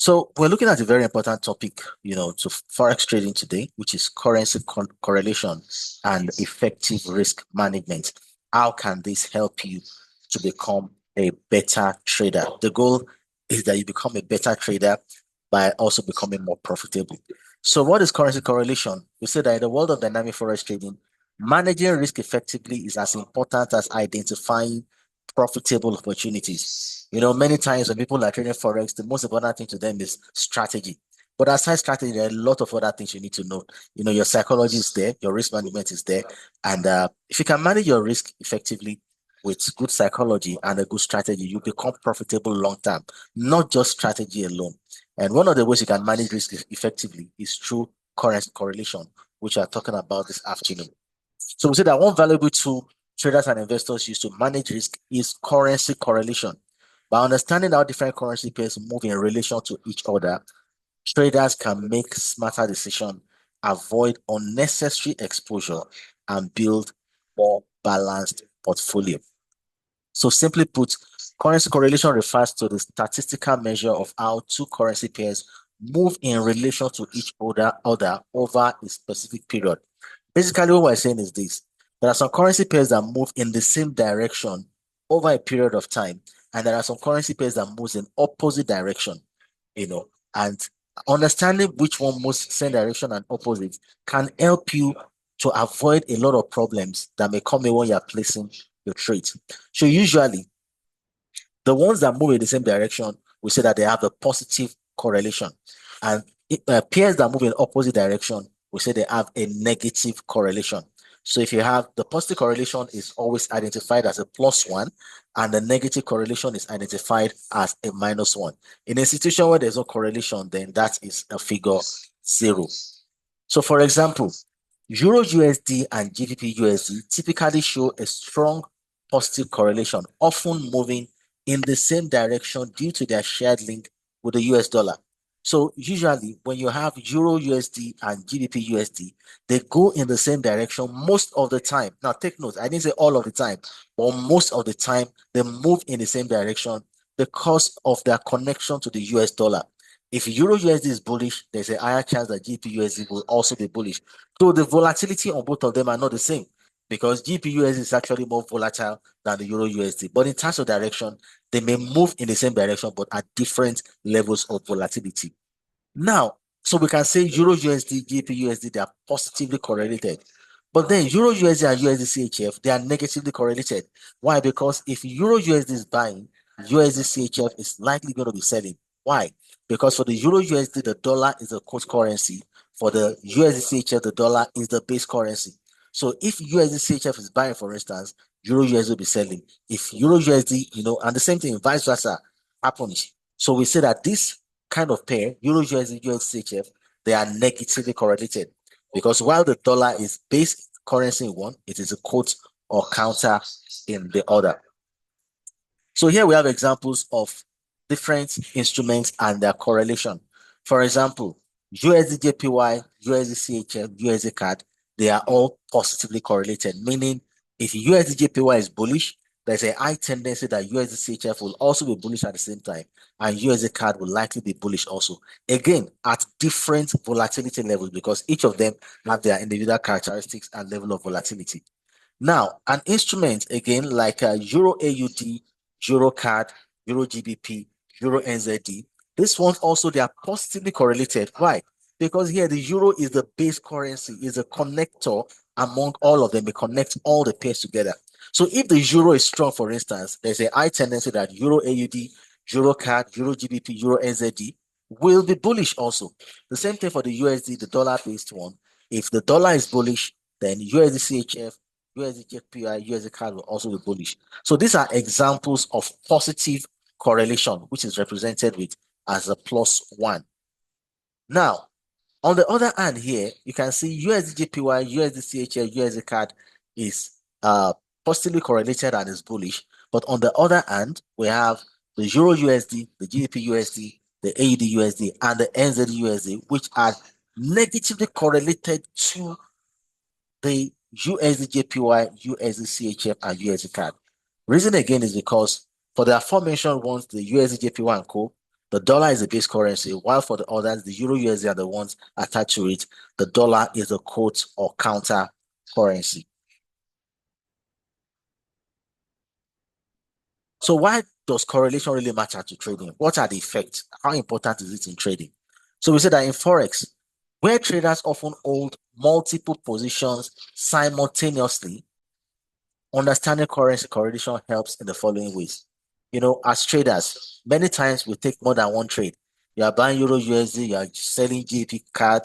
So we're looking at a very important topic, to forex trading today, which is currency correlation and effective risk management. How can this help you to become a better trader? The goal is that you become a better trader by also becoming more profitable. So what is currency correlation? We say that in the world of dynamic forex trading, managing risk effectively is as important as identifying profitable opportunities. Many times when people are trading forex, the most important thing to them is strategy. But aside strategy, there are a lot of other things you need to know. Your psychology is there, your risk management is there, and if you can manage your risk effectively with good psychology and a good strategy, you become profitable long term, not just strategy alone. And one of the ways you can manage risk effectively is through currency correlation, which we are talking about this afternoon. So we say that one valuable tool traders and investors use to manage risk is currency correlation. By understanding how different currency pairs move in relation to each other, traders can make smarter decisions, avoid unnecessary exposure, and build more balanced portfolio. So simply put, currency correlation refers to the statistical measure of how two currency pairs move in relation to each other over a specific period. Basically, what we're saying is this. There are some currency pairs that move in the same direction over a period of time, and there are some currency pairs that moves in opposite direction, and understanding which one moves same direction and opposite can help you to avoid a lot of problems that may come in when you're placing your trades. So usually, the ones that move in the same direction, we say that they have a positive correlation. And pairs that move in opposite direction, we say they have a negative correlation. So if you have the positive correlation is always identified as a +1, and the negative correlation is identified as a -1. In a situation where there's no correlation, then that is a figure 0. So for example, Euro USD and GBP USD typically show a strong positive correlation, often moving in the same direction due to their shared link with the US dollar. So usually when you have Euro USD and GBP USD, they go in the same direction most of the time. Now take note, I didn't say all of the time, but most of the time they move in the same direction because of their connection to the US dollar. If Euro USD is bullish, there's a higher chance that GBP USD will also be bullish. So the volatility on both of them are not the same because GBP USD is actually more volatile than the Euro USD. But in terms of direction, they may move in the same direction, but at different levels of volatility. Now, so we can say Euro USD, GBP USD, they are positively correlated. But then Euro USD and USD CHF, they are negatively correlated. Why? Because if Euro USD is buying, USD CHF is likely going to be selling. Why? Because for the Euro USD, the dollar is a quote currency. For the USD CHF, the dollar is the base currency. So if USD CHF is buying, for instance, Euro USD will be selling. If Euro USD, and the same thing, vice versa, happens. So we say that this kind of pair, Euro USD, USD CHF, they are negatively correlated because while the dollar is base currency in one, it is a quote or counter in the other. So here we have examples of different instruments and their correlation. For example, USD JPY, USD CHF, USD CAD, they are all positively correlated, meaning if USD JPY is bullish, there's a high tendency that USD CHF will also be bullish at the same time, and USD CAD will likely be bullish also. Again, at different volatility levels because each of them have their individual characteristics and level of volatility. Now, an instrument again like Euro AUD, Euro CAD, Euro GBP, Euro NZD, this one also they are positively correlated. Why? Because here the euro is the base currency, is a connector among all of them. It connects all the pairs together. So if the euro is strong, for instance, there's a high tendency that Euro AUD, Euro CAD, Euro GBP, Euro NZD will be bullish also. The same thing for the USD, the dollar-based one. If the dollar is bullish, then USD CHF, USD JPY, USD CAD will also be bullish. So these are examples of positive correlation, which is represented with as a +1. Now, on the other hand here, you can see USD JPY, USD CHF, USD CAD is positively correlated and is bullish. But on the other hand, we have the Euro USD, the GBP USD, the AUD USD, and the NZD USD, which are negatively correlated to the USD JPY, USD CHF, and USD CAD. Reason again is because for the aforementioned ones, the USD JPY and Co., The dollar is the base currency, while for the others, the euro USD are the ones attached to it. The dollar is a quote or counter currency. So why does correlation really matter to trading? What are the effects? How important is it in trading? So we said that in Forex, where traders often hold multiple positions simultaneously, understanding currency correlation helps in the following ways. As traders, many times we take more than one trade. You are buying Euro USD, you are selling GP card,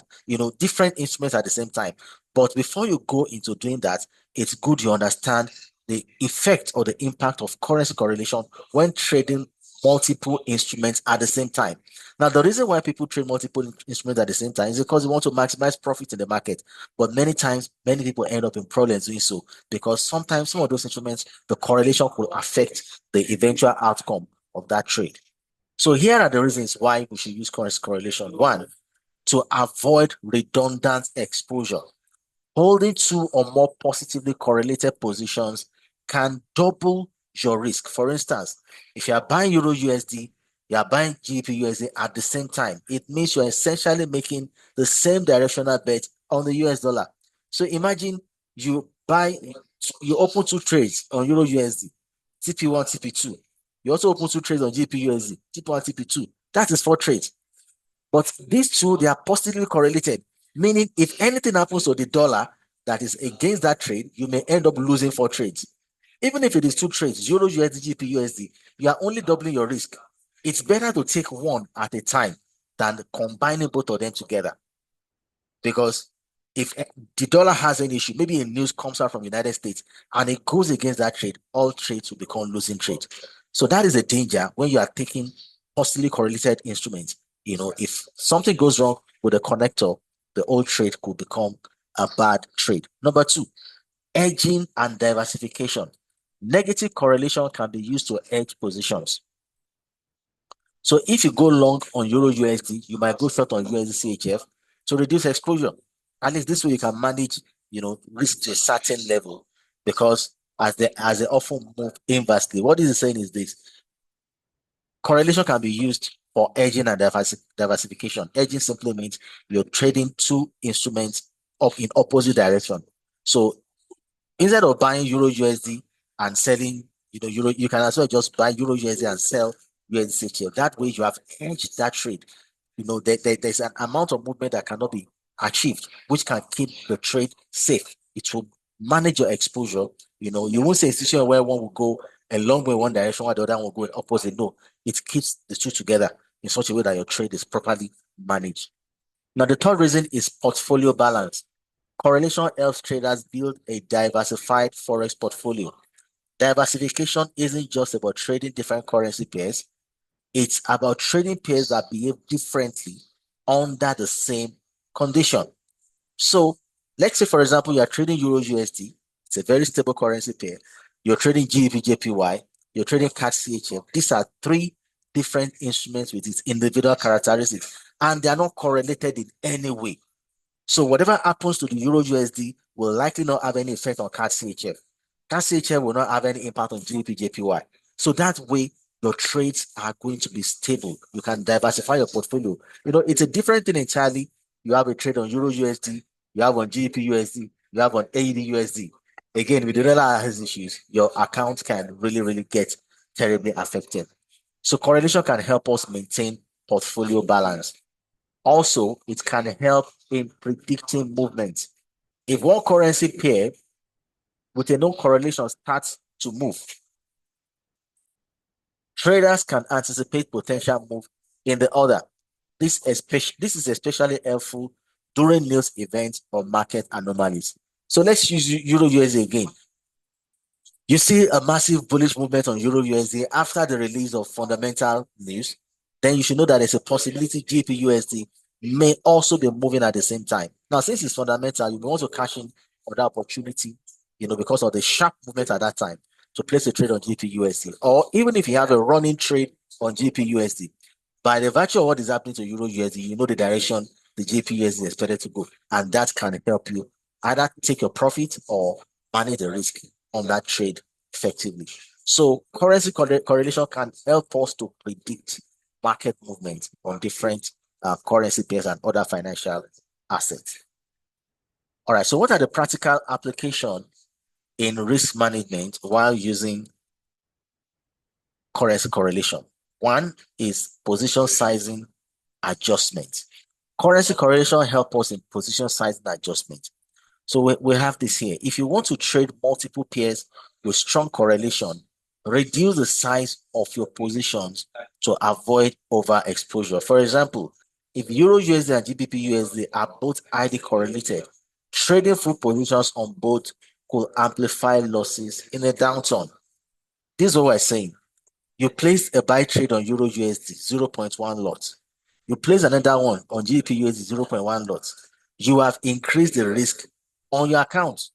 different instruments at the same time. But before you go into doing that, it's good you understand the effect or the impact of currency correlation when trading multiple instruments at the same time. Now, the reason why people trade multiple instruments at the same time is because they want to maximize profit in the market. But many times, many people end up in problems doing so because sometimes some of those instruments, the correlation could affect the eventual outcome of that trade. So here are the reasons why we should use currency correlation. One, to avoid redundant exposure. Holding two or more positively correlated positions can double your risk. For instance, if you are buying Euro USD, you are buying GBP USD at the same time. It means you're essentially making the same directional bet on the US dollar. So imagine you open two trades on Euro USD, TP1, TP2. You also open two trades on GBP USD, TP1, TP2. That is four trades. But these two, they are positively correlated, meaning if anything happens to the dollar that is against that trade, you may end up losing four trades. Even if it is two trades, Euro USD, GP USD, you are only doubling your risk. It's better to take one at a time than combining both of them together. Because if the dollar has an issue, maybe a news comes out from the United States and it goes against that trade, all trades will become losing trades. So that is a danger when you are taking positively correlated instruments. If something goes wrong with a connector, the old trade could become a bad trade. Number two, hedging and diversification. Negative correlation can be used to hedge positions. So if you go long on Euro USD, you might go short on USD CHF to reduce exposure. At least this way you can manage, risk to a certain level because as they often move inversely. What this is saying is this: correlation can be used for hedging and diversification. Hedging simply means you're trading two instruments up in opposite direction. So instead of buying Euro USD and selling, Euro, you can as well just buy Euro USD and sell USD CHF. That way you have hedged that trade. There's an amount of movement that cannot be achieved, which can keep the trade safe. It will manage your exposure. You won't say a situation where one will go a long way one direction while the other one will go in opposite. No, it keeps the two together in such a way that your trade is properly managed. Now, the third reason is portfolio balance. Correlation helps traders build a diversified forex portfolio. Diversification isn't just about trading different currency pairs, it's about trading pairs that behave differently under the same condition. So let's say, for example, you are trading Euro USD. It's a very stable currency pair. You're trading GBP JPY. You're trading CAD CHF. These are three different instruments with its individual characteristics, and they are not correlated in any way. So whatever happens to the Euro USD will likely not have any effect on CAD CHF. CAD CHF will not have any impact on GBP JPY. So that way, your trades are going to be stable. You can diversify your portfolio. It's a different thing entirely. You have a trade on Euro USD, you have on GBP USD, you have on AED USD. Again, with the dollar has issues, your account can really, really get terribly affected. So correlation can help us maintain portfolio balance. Also, it can help in predicting movement. If one currency pair with a known correlation starts to move, traders can anticipate potential move in the other. This is especially helpful during news events or market anomalies. So let's use Euro USD again. You see a massive bullish movement on Euro USD after the release of fundamental news, then you should know that there's a possibility GP USD may also be moving at the same time. Now, since it's fundamental, you may want to cash in on that opportunity, because of the sharp movement at that time to place a trade on GP USD. Or even if you have a running trade on GP USD, by the virtue of what is happening to Euro USD, you know the direction the GP USD is expected to go. And that can help you either take your profit or manage the risk on that trade effectively. So currency correlation can help us to predict market movement on different currency pairs and other financial assets. All right, so what are the practical application in risk management while using currency correlation? One is position sizing adjustment. Currency correlation helps us in position sizing adjustment. So we have this here. If you want to trade multiple pairs with strong correlation, reduce the size of your positions to avoid overexposure. For example, if Euro USD and GBP USD are both highly correlated, trading full positions on both could amplify losses in a downturn. This is what we're saying. You place a buy trade on Euro USD 0.1 lot. You place another one on GBP USD 0.1 lot. You have increased the risk on your account.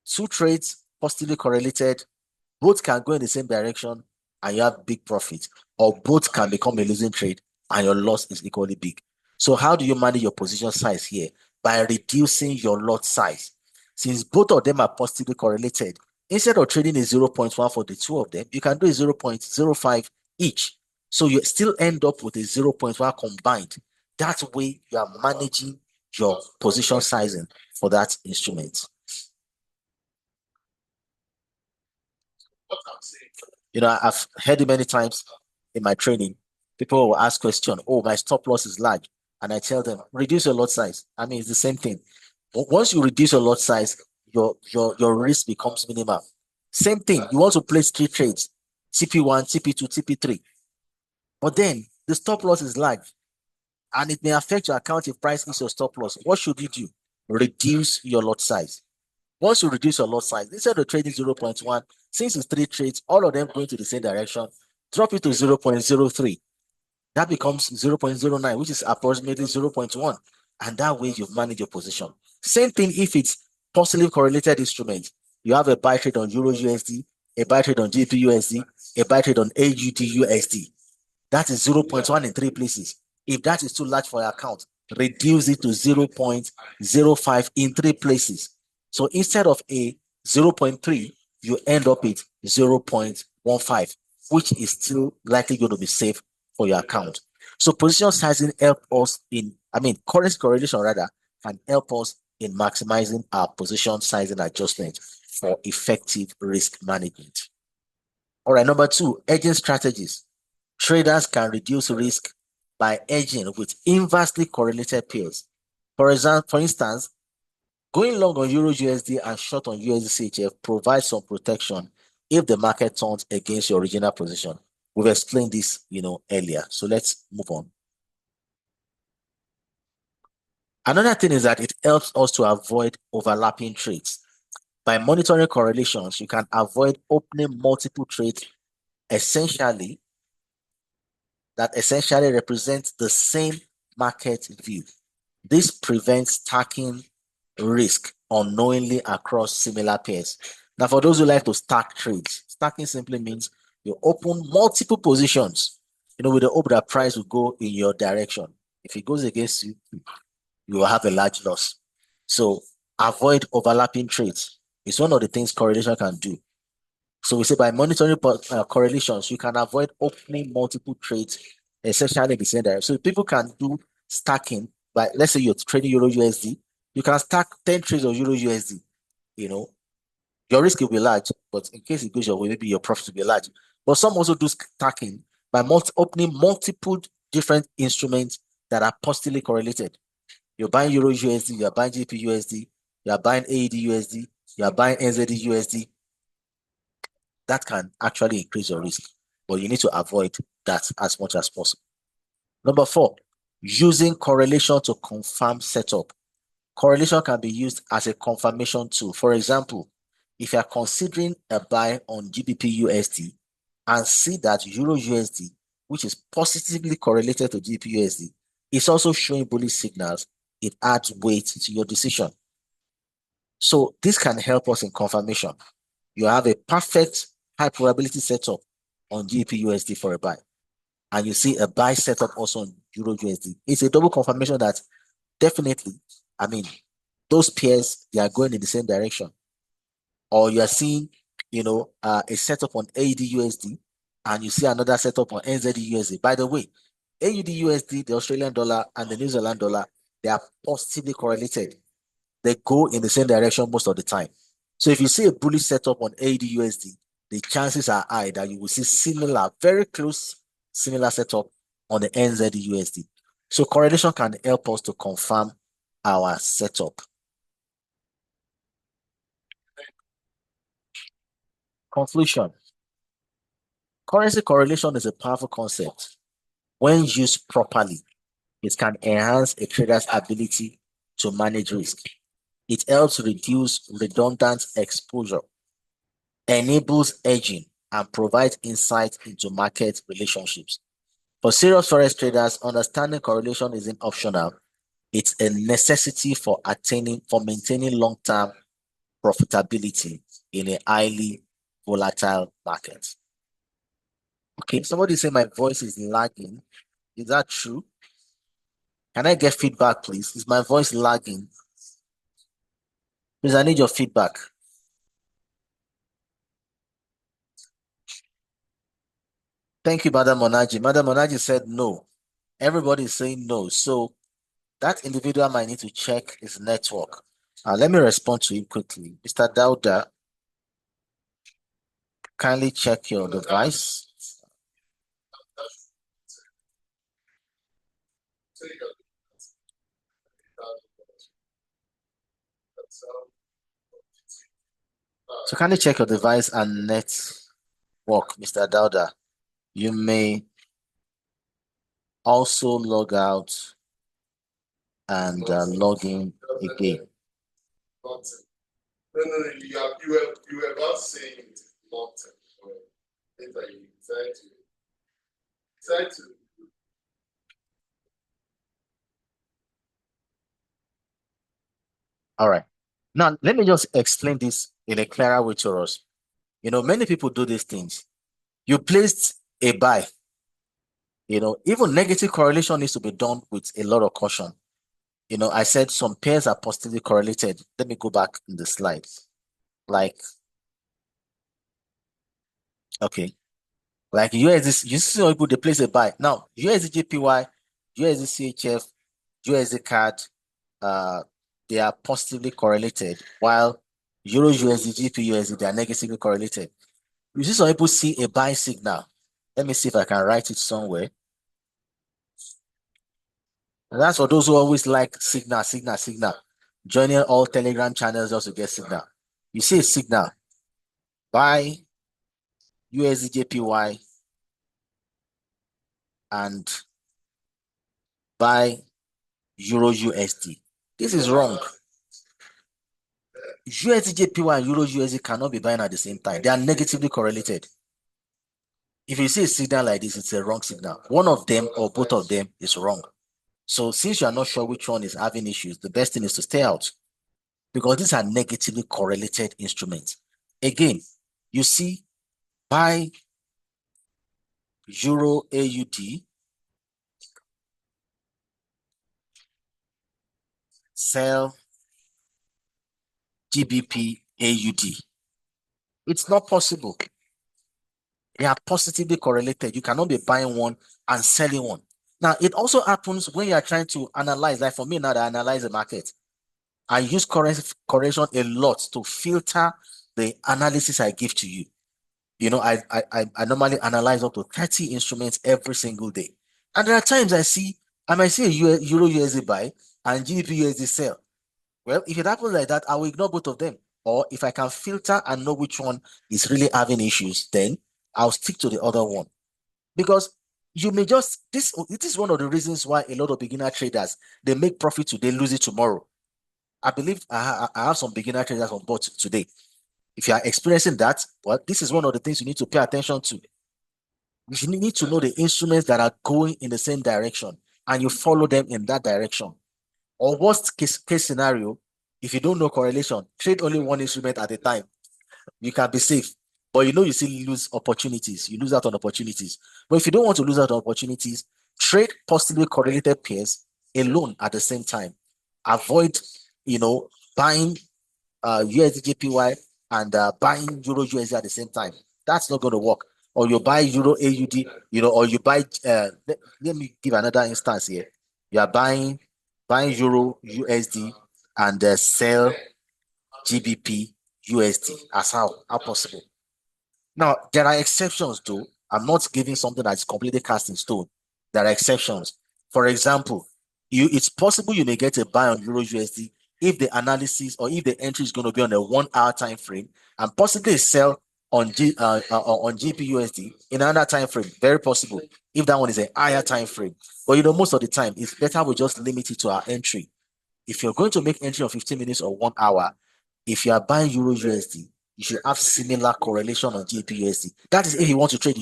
Two trades positively correlated, both can go in the same direction and you have big profit, or both can become a losing trade and your loss is equally big. So how do you manage your position size here? By reducing your lot size. Since both of them are positively correlated, instead of trading a 0.1 for the two of them, you can do a 0.05 each. So you still end up with a 0.1 combined. That way you are managing your position sizing for that instrument. I've heard it many times in my training. People will ask question, oh, my stop loss is large. And I tell them, reduce your lot size. I mean, it's the same thing. Once you reduce your lot size, your risk becomes minimal. Same thing. You want to place three trades, TP1, TP2, TP3. But then the stop loss is large and it may affect your account if price is your stop loss. What should you do? Reduce your lot size. Once you reduce your lot size, instead of trading 0.1, since it's three trades, all of them going to the same direction, drop it to 0.03. That becomes 0.09, which is approximately 0.1. And that way you've managed your position. Same thing if it's positively correlated instrument. You have a buy trade on Euro USD, a buy trade on GBP USD, a buy trade on AUD USD. That is 0.1 in three places. If that is too large for your account, reduce it to 0.05 in three places. So instead of a 0.3, you end up with 0.15, which is still likely going to be safe for your account. So position sizing help us currency correlation rather can help us in maximizing our position sizing adjustment for effective risk management. All right, number two, hedging strategies. Traders can reduce risk by hedging with inversely correlated pairs. For instance, going long on Euro USD and short on USD CHF provides some protection if the market turns against your original position. We've explained this, earlier. So let's move on. Another thing is that it helps us to avoid overlapping trades. By monitoring correlations, you can avoid opening multiple trades that essentially represents the same market view. This prevents stacking risk unknowingly across similar pairs. Now, for those who like to stack trades, stacking simply means you open multiple positions, with the hope that price will go in your direction. If it goes against you, you will have a large loss. So avoid overlapping trades. It's one of the things correlation can do. So we say by monitoring correlations, you can avoid opening multiple trades, essentially in the same direction. So people can do stacking. But let's say you're trading Euro USD, you can stack 10 trades of Euro USD. Your risk will be large, but in case it goes your way, maybe your profit will be large. But some also do stacking by opening multiple different instruments that are positively correlated. You're buying Euro USD, you're buying GP USD, you're buying AED USD, you're buying NZD USD. That can actually increase your risk, but you need to avoid that as much as possible. Number four, using correlation to confirm setup. Correlation can be used as a confirmation tool. For example, if you are considering a buy on GBP USD and see that Euro USD, which is positively correlated to GBP USD, is also showing bullish signals, it adds weight to your decision. So this can help us in confirmation. You have a perfect high probability setup on GBP USD for a buy, and you see a buy setup also on Euro USD. It's a double confirmation that definitely, those pairs, they are going in the same direction. Or you are seeing, a setup on AED USD and you see another setup on NZD USD. By the way, AUD USD, the Australian dollar, and the New Zealand dollar, they are positively correlated. They go in the same direction most of the time. So if you see a bullish setup on AUD USD, the chances are high that you will see similar, very close, similar setup on the NZD USD. So correlation can help us to confirm our setup. Conclusion. Currency correlation is a powerful concept. When used properly, it can enhance a trader's ability to manage risk. It helps reduce redundant exposure, enables hedging, and provides insight into market relationships. For serious forex traders, understanding correlation isn't optional. It's a necessity for maintaining long-term profitability in a highly volatile market. Okay, somebody say my voice is lagging. Is that true? Can I get feedback, please? Is my voice lagging? Please, I need your feedback. Thank you, Madam Monaji. Madam Monaji said no. Everybody is saying no. So that individual might need to check his network. Let me respond to him quickly. Mr. Dauda, kindly check your device. So kindly check your device and network, Mr. Dauda. You may also log out and log in again. No, you were not saying it. All right. Now, let me just explain this in a clearer way to us. You know, many people do these things. You placed a buy. You know, even negative correlation needs to be done with a lot of caution. You know, I said some pairs are positively correlated. Let me go back in the slides. Like, okay, like USD, you see how people they place a buy. Now, USD JPY, USD CHF, USD CAD, they are positively correlated, while Euro USD, GP USD, they are negatively correlated. You see some people see a buy signal. Let me see if I can write it somewhere. And that's for those who always like signal, signal, signal. Joining all Telegram channels just to get signal. You see a signal. Buy USD JPY and buy Euro USD. This is wrong. USD JPY and Euro USD cannot be buying at the same time. They are negatively correlated. If you see a signal like this, it's a wrong signal. One of them or both of them is wrong. So since you are not sure which one is having issues, the best thing is to stay out, because these are negatively correlated instruments. Again, you see buy Euro AUD, sell GBP AUD. It's not possible. They are positively correlated. You cannot be buying one and selling one. Now, it also happens when you are trying to analyze, like for me now that I analyze the market. I use correlation a lot to filter the analysis I give to you. You know, I normally analyze up to 30 instruments every single day. And there are times I might see a Euro USD buy and GBP USD sell. Well, if it happens like that, I will ignore both of them. Or if I can filter and know which one is really having issues, then I'll stick to the other one. Because you may just, it is one of the reasons why a lot of beginner traders, they make profit today, lose it tomorrow. I believe I have some beginner traders on board today. If you are experiencing that, well, this is one of the things you need to pay attention to. You need to know the instruments that are going in the same direction and you follow them in that direction. Or worst case scenario, if you don't know correlation, trade only one instrument at a time. You can be safe. But you know you still lose opportunities. You lose out on opportunities. But if you don't want to lose out on opportunities, trade positively correlated pairs alone at the same time. Avoid, buying USD JPY and buying Euro USD at the same time. That's not going to work. or you buy Euro AUD, or you buy let me give another instance here. You are buying Euro USD and sell GBP USD. As how possible? Now, there are exceptions though. I'm not giving something that's completely cast in stone. There are exceptions. For example, it's possible you may get a buy on Euro USD if the analysis or if the entry is going to be on a 1 hour time frame, and possibly sell on on GPUSD in another time frame. Very possible if that one is a higher time frame. But most of the time it's better we just limit it to our entry. If you're going to make entry on 15 minutes or 1 hour, if you are buying Euro USD, you should have similar correlation on GPUSD. That is if you want to trade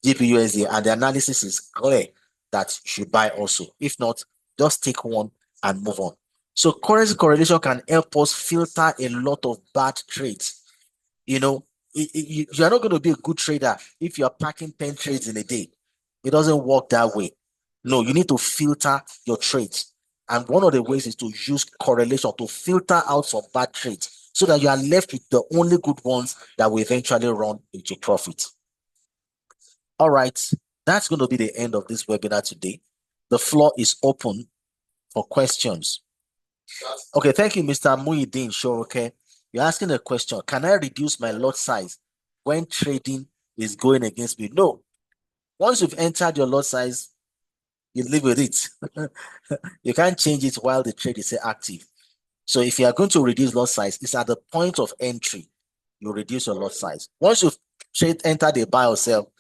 GPUSD and the analysis is clear that you should buy also. If not, just take one and move on. So currency correlation can help us filter a lot of bad trades. You are not going to be a good trader if you are packing 10 trades in a day. It doesn't work that way. No, you need to filter your trades. And one of the ways is to use correlation to filter out some bad trades so that you are left with the only good ones that will eventually run into profit. All right, that's going to be the end of this webinar today. The floor is open for questions. Okay, thank you, Mr. Muhyiddin. Sure, okay. You're asking a question. Can I reduce my lot size when trading is going against me? No. Once you've entered your lot size, you live with it. You can't change it while the trade is active. So if you are going to reduce lot size, it's at the point of entry. You reduce your lot size. Once you've entered the buy or sell,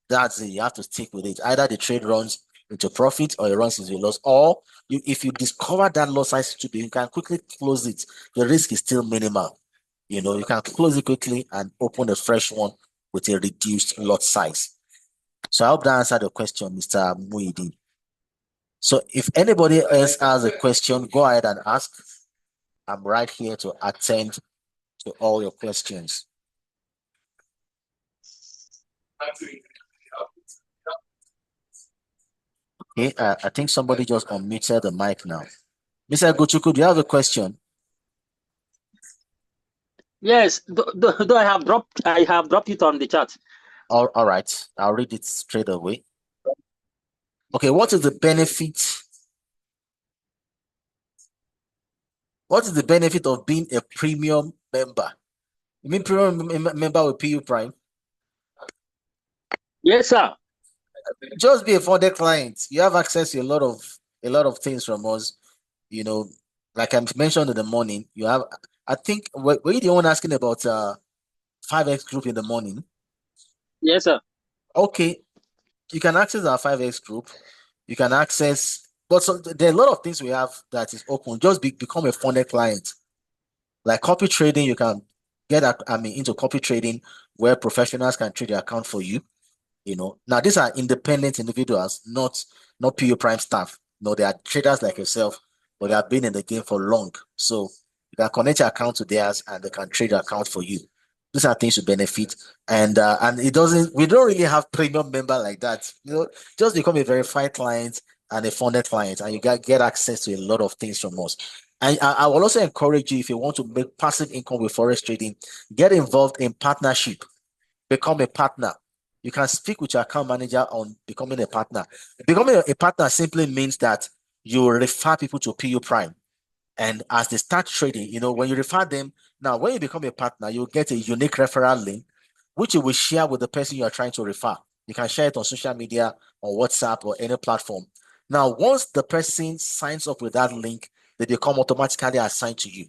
that's it. You have to stick with it. Either the trade runs into profit or it runs into loss. Or if you discover that lot size to be, you can quickly close it. The risk is still minimal. You can close it quickly and open a fresh one with a reduced lot size. So I hope that answered the question, Mr. Muhyiddin. So if anybody else has a question, go ahead and ask. I'm right here to attend to all your questions. Okay, I think somebody just unmuted the mic now. Mr. Gochuku, do you have a question? Yes, though I have dropped it on the chat. All right, I'll read it straight away. Okay, what is the benefit? What is the benefit of being a premium member? You mean premium member with PU Prime? Yes, sir. Just be a funded client. You have access to a lot of things from us. Like I mentioned in the morning, you have. I think were you the one asking about 5X group in the morning? Yes, sir. Okay, you can access our 5X group. You can access, but there are a lot of things we have that is open. Just become a funded client. Like copy trading, you can get into copy trading where professionals can trade your account for you. Now these are independent individuals, not PU Prime staff. No, they are traders like yourself, but they have been in the game for long. So you can connect your account to theirs and they can trade your account for you. These are things to benefit. And we don't really have premium member like that. Just become a verified client and a funded client, and you get access to a lot of things from us. And I will also encourage you, if you want to make passive income with forex trading, get involved in partnership. Become a partner. You can speak with your account manager on becoming a partner. Becoming a partner simply means that you refer people to PU Prime. And as they start trading, when you refer them, now when you become a partner, you'll get a unique referral link, which you will share with the person you are trying to refer. You can share it on social media, on WhatsApp, or any platform. Now, once the person signs up with that link, they become automatically assigned to you.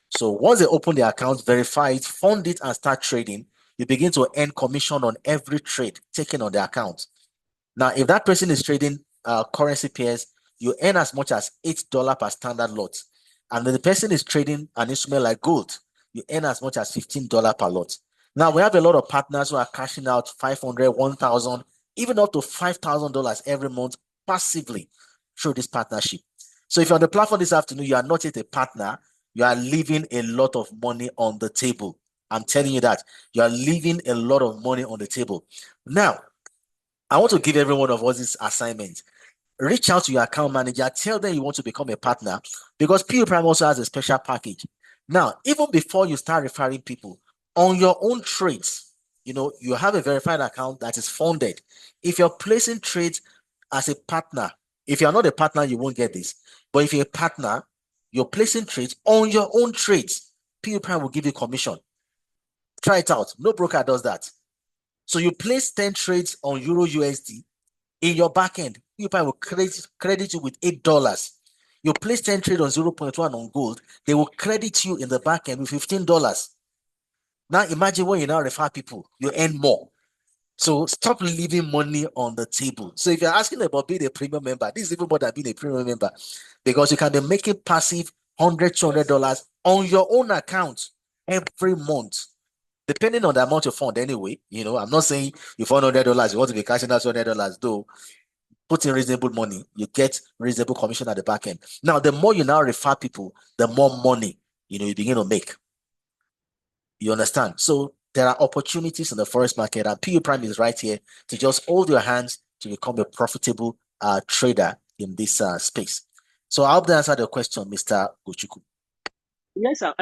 So once they open the account, verify it, fund it, and start trading, you begin to earn commission on every trade taken on the account. Now, if that person is trading currency pairs, you earn as much as $8 per standard lot. And when the person is trading an instrument like gold, you earn as much as $15 per lot. Now, we have a lot of partners who are cashing out $500, $1,000, even up to $5,000 every month passively through this partnership. So if you're on the platform this afternoon, you are not yet a partner, you are leaving a lot of money on the table. I'm telling you that. You are leaving a lot of money on the table. Now, I want to give every one of us this assignment. Reach out to your account manager, tell them you want to become a partner, because PU Prime also has a special package. Now, even before you start referring people, on your own trades, you have a verified account that is funded. If you're placing trades as a partner, if you're not a partner, you won't get this. But if you're a partner, you're placing trades on your own trades. PU Prime will give you commission. Try it out. No broker does that. So you place 10 trades on Euro USD in your backend. PU Prime will credit you with $8. You place 10 trades on 0.1 on gold, they will credit you in the backend with $15. Now imagine when you now refer people, you earn more. So stop leaving money on the table. So if you're asking about being a premium member, this is even more than being a premium member, because you can be making passive $100, $200 on your own account every month, depending on the amount you fund anyway. I'm not saying you fund $100, you want to be cashing out $200, though. Put in reasonable money, you get reasonable commission at the back end. Now, the more you now refer people, the more money you begin to make. You understand? So there are opportunities in the forex market, and PU Prime is right here to just hold your hands to become a profitable trader in this space. So I hope that answered your question, Mr. Gochuku. Yes, sir.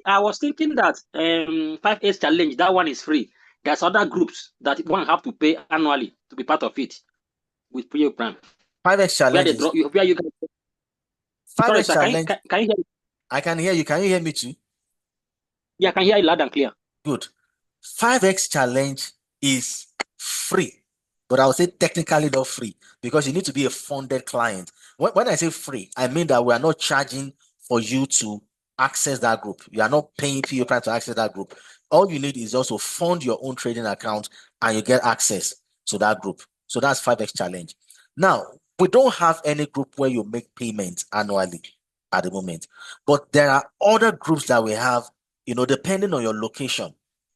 I was thinking that 5X challenge, that one is free. There's other groups that one have to pay annually to be part of it with PU Prime. 5X Where challenge they draw, where you guys. Sorry, 5X sir. challenge. Can you hear me? I can hear you. Can you hear me too? Yeah, I can hear you loud and clear. Good. 5X challenge is free, but I would say technically not free, because you need to be a funded client. When I say free, I mean that we are not charging for you to access that group. You are not paying PU Prime to access that group. All you need is also fund your own trading account and you get access to that group. So that's 5X challenge. Now, we don't have any group where you make payments annually at the moment, but there are other groups that we have, depending on your location.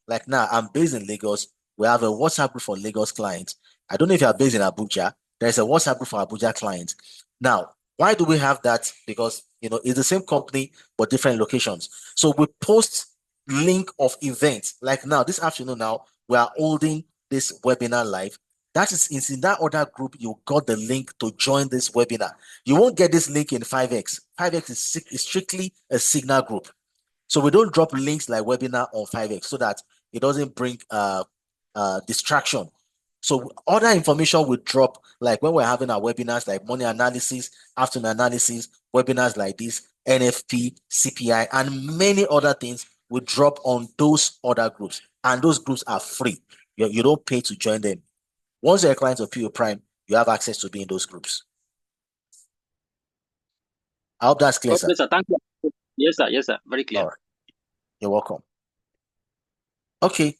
Like now, I'm based in Lagos. We have a WhatsApp group for Lagos clients. I don't know if you are based in Abuja. There's a WhatsApp group for Abuja clients. Now, why do we have that? Because it's the same company but different locations. So we post link of events. Like now, this afternoon, now we are holding this webinar live. That is in that other group. You got the link to join this webinar. You won't get this link in 5X. 5X is strictly a Signal group. So we don't drop links like webinar on 5X so that it doesn't bring distraction. So other information we drop, like when we're having our webinars like money analysis, afternoon analysis, webinars like this, NFP, CPI, and many other things we drop on those other groups. And those groups are free. You don't pay to join them. Once you're a client of PU Prime, you have access to be in those groups. I hope that's clear, sir. Yes, sir. Thank you. Yes, sir. Yes, sir. Very clear. All right. You're welcome. Okay.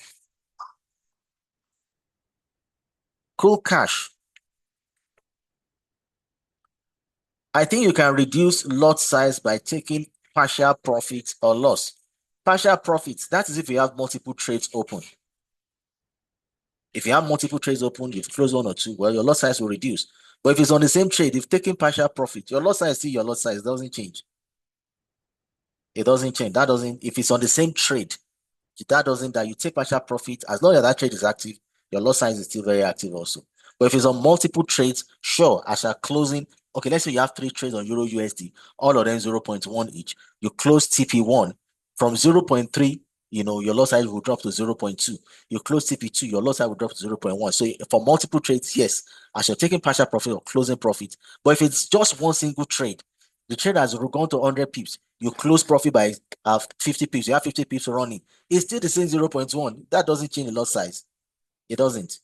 Cool cash. I think you can reduce lot size by taking partial profits or loss. Partial profits, that is if you have multiple trades open. If you have multiple trades open, you've closed one or two, well, your lot size will reduce. But if it's on the same trade, if taking partial profit, your lot size is still your lot size. It doesn't change. It doesn't change. If it's on the same trade, that you take partial profit, as long as that trade is active, your lot size is still very active also. But if it's on multiple trades, sure, as you're closing, okay, let's say you have 3 trades on Euro USD, all of them 0.1 each. You close TP1 from 0.3, your lot size will drop to 0.2. You close TP2, your lot size will drop to 0.1. So for multiple trades, yes, as you're taking partial profit or closing profit. But if it's just one single trade, the trade has gone to 100 pips, you close profit by 50 pips, you have 50 pips running. It's still the same 0.1. That doesn't change the lot size. It doesn't.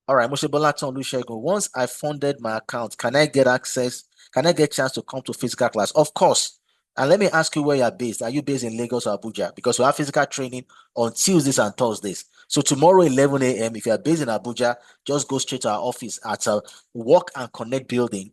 All right, Moshe Bolaton Olusegun. Once I funded my account, can I get access? Can I get chance to come to physical class? Of course. And let me ask you where you're based. Are you based in Lagos or Abuja? Because we have physical training on Tuesdays and Thursdays. So tomorrow, 11 a.m., if you're based in Abuja, just go straight to our office at Work and Connect building,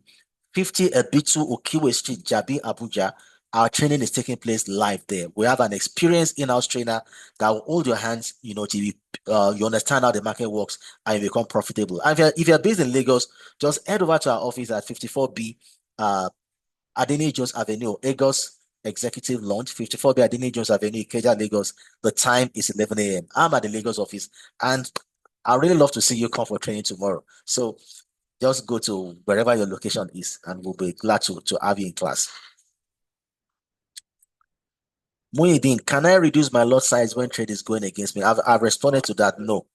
50 Ebitu Okiwe Street, Jabi, Abuja. Our training is taking place live there. We have an experienced in-house trainer that will hold your hands, till you understand how the market works and you become profitable. And if you're based in Lagos, just head over to our office at 54B Adeni Jones Avenue, Lagos Executive Launch, 54B Adeni Jones Avenue, Ikeja, Lagos. The time is 11 a.m. I'm at the Lagos office, and I really love to see you come for training tomorrow. So just go to wherever your location is, and we'll be glad to have you in class. Muhyiddin, can I reduce my lot size when trade is going against me? I've responded to that. No.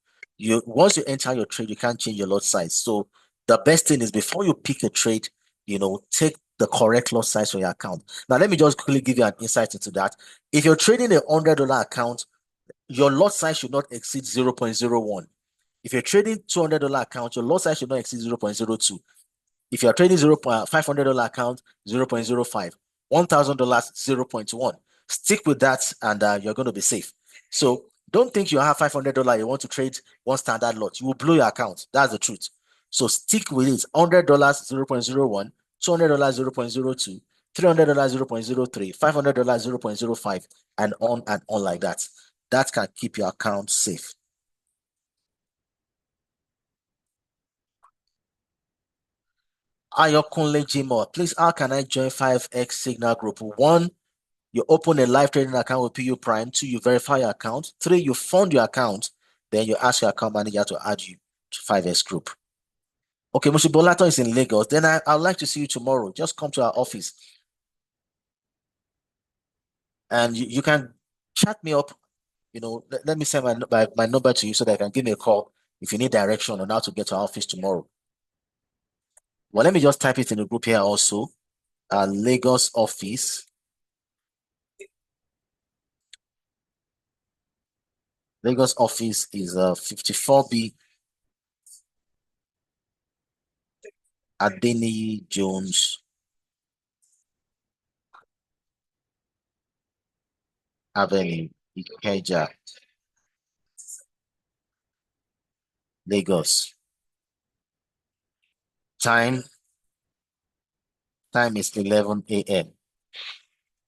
Once you enter your trade, you can't change your lot size. So the best thing is before you pick a trade, take the correct lot size for your account. Now, let me just quickly give you an insight into that. If you're trading a $100 account, your lot size should not exceed 0.01. If you're trading $200 account, your lot size should not exceed 0.02. If you're trading $500 account, 0.05, $1,000, 0.1. Stick with that and you're going to be safe. So don't think you have $500, you want to trade one standard lot. You will blow your account. That's the truth. So stick with it. $100, 0.01, $200, 0.02, $300, 0.03, $500, 0.05, and on like that. That can keep your account safe. Ayokunle Jimo, please, how can I join 5X Signal Group? One, you open a live trading account with PU Prime. Two, you verify your account. Three, you fund your account. Then you ask your account manager to add you to 5X Group. Okay, Mushibolato is in Lagos. Then I'd like to see you tomorrow. Just come to our office. And you can chat me up. Let me send my number to you so that you can give me a call if you need direction on how to get to our office tomorrow. Well, let me just type it in the group here also. Lagos office. Lagos office is 54B Adeni Jones Avenue, Ikeja, Lagos. Time is 11 a.m.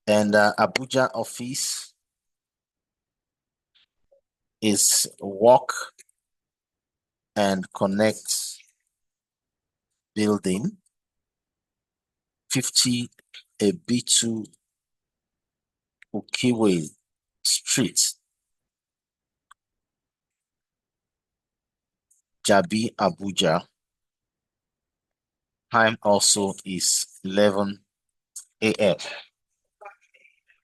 And Abuja office is Walk and Connect Building, 50 AB2 Ukiwe Street, Jabi, Abuja. Time also is 11 a.m.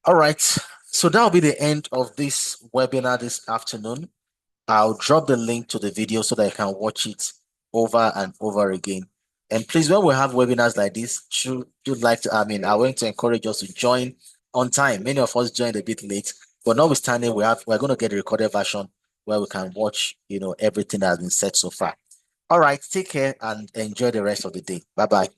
All right. So that'll be the end of this webinar this afternoon. I'll drop the link to the video so that you can watch it over and over again. And please, when we have webinars like this, I want to encourage us to join on time. Many of us joined a bit late, but notwithstanding, we're going to get a recorded version where we can watch, everything that has been said so far. All right, take care and enjoy the rest of the day. Bye-bye.